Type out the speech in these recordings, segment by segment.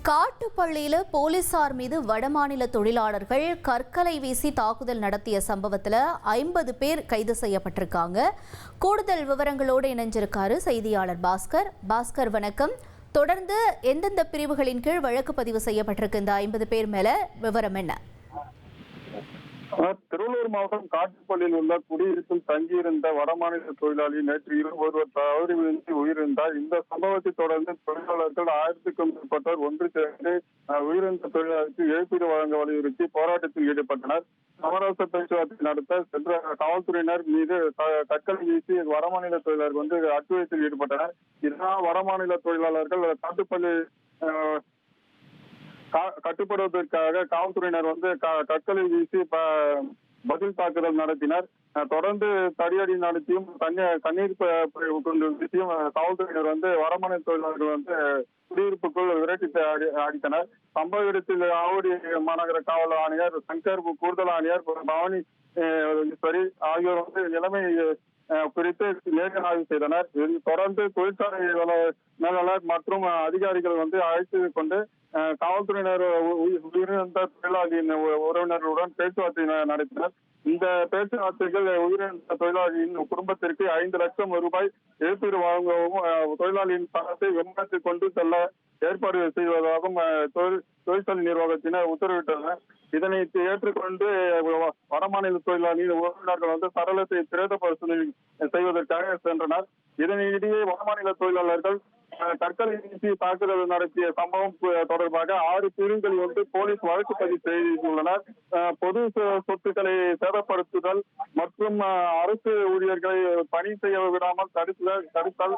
காட்டுப்பள்ளியில போலீசார் மீது வடமாநில தொழிலாளர்கள் கற்களை வீசி தாக்குதல் நடத்திய சம்பவத்தில் 50 பேர் கைது செய்யப்பட்டிருக்காங்க. கூடுதல் விவரங்களோடு இணைஞ்சிருக்காரு செய்தியாளர் பாஸ்கர். வணக்கம். தொடர்ந்து எந்தெந்த பிரிவுகளின் கீழ் வழக்கு பதிவு செய்யப்பட்டிருக்கு இந்த 50 பேர் மேல விவரம் என்ன? திருவள்ளூர் மாவட்டம் காட்டுப்பள்ளியில் உள்ள குடியிருப்பில் தங்கியிருந்த வடமாநில தொழிலாளி நேற்று ஒருவர் தவறி விழுந்து உயிரிழந்தார். இந்த சம்பவத்தை தொடர்ந்து தொழிலாளர்கள் 1000க்கும் மேற்பட்டோர் ஒன்று சேர்ந்து உயிரிழந்த தொழிலாளருக்கு இழப்பீடு வழங்க வலியுறுத்தி போராட்டத்தில் ஈடுபட்டனர். சமரச பேச்சுவார்த்தை நடத்த சென்ற காவல்துறையினர் மீது கற்களை வீசி வடமாநில தொழிலாளர்கள் அட்டுழியத்தில் ஈடுபட்டனர். இதனால் வடமாநில தொழிலாளர்கள் காட்டுப்பள்ளி கட்டுப்படுவதற்காக காவல்துறையினர் கற்களை வீசி பதில் தாக்குதல் நடத்தினர். தொடர்ந்து தடியடி நடத்தியும் கண்ணீர் கொண்டு வீசியும் காவல்துறையினர் வடமாநில தொழிலாளர்கள் குடியிருப்புக்குள் விரட்டி அடித்தனர். சம்பவ இடத்தில் ஆவடி மாநகர காவல் ஆணையர் சங்கர், கூடுதல் ஆணையர் பவானி ஆகியோர் நிலைமை குறித்து நேரில் ஆய்வு செய்தனர். இதில் தொடர்ந்து தொழிற்சாலை மேலாளர் மற்றும் அதிகாரிகள் அழைத்து கொண்டு காவல்துறையினர் உயிரிழந்த தொழிலாளியின் உறவினர்களுடன் பேச்சுவார்த்தை நடத்தினர். இந்த பேச்சுவார்த்தைகள் உயிரிழந்த தொழிலாளியின் குடும்பத்திற்கு 5 லட்சம் ரூபாய் இழப்பீடு வழங்கவும் தொழிலாளியின் பணத்தை விமானத்தில் கொண்டு செல்ல ஏற்பாடு செய்வதாகவும் தொழிற்சாலை நிர்வாகத்தினர் உத்தரவிட்டனர். இதனை ஏற்றுக்கொண்டு வடமாநில தொழிலாளியின் உறவினர்கள் சடலத்தை பிரேத பரிசோதனை செய்வதற்காக சென்றனர். இதனிடையே வடமாநில தொழிலாளர்கள் கற்களை வீசி தாக்குதல் நடத்திய சம்பவம் தொடர்பாக 6 பிரிவுகளில் போலீஸ் வழக்கு பதிவு செய்துள்ளனர். பொது சொத்துக்களை சேதப்படுத்துதல் மற்றும் அரசு ஊழியர்களை பணி செய்ய விடாமல் தடுத்தல்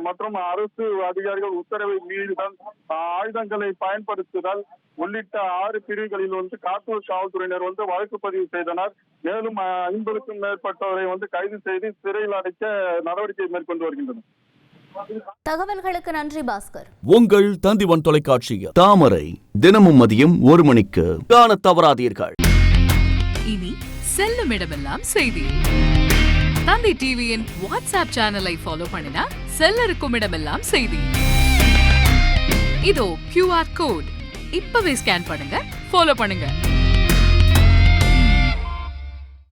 மற்றும் அரசு அதிகாரிகள் உத்தரவை மீறுதல், ஆயுதங்களை பயன்படுத்துதல் உள்ளிட்ட 6 பிரிவுகளில் காட்டூர் காவல்துறையினர் வழக்கு பதிவு செய்தனர். மேலும் 50க்கும் மேற்பட்டவரை கைது செய்து சிறையில் அடைக்க நடவடிக்கை மேற்கொண்டு வருகின்றனர். தகவல்களுக்கு நன்றி பாஸ்கர். உங்கள் தந்திவன் தொலைக்காட்சியில் தாமரை தினமும் மதியம் 1 மணிக்கு காண தவறாதீர்கள். இனி செல்லும் இடமெல்லாம் செய்தி. தந்தி டிவியின் வாட்ஸ்அப் சேனலை ஃபாலோ பண்ணினா செல்ல இருக்கும் இடமெல்லாம் செய்தி. இதோ QR கோட் இப்பவே ஸ்கேன் பண்ணுங்க, ஃபாலோ பண்ணுங்க.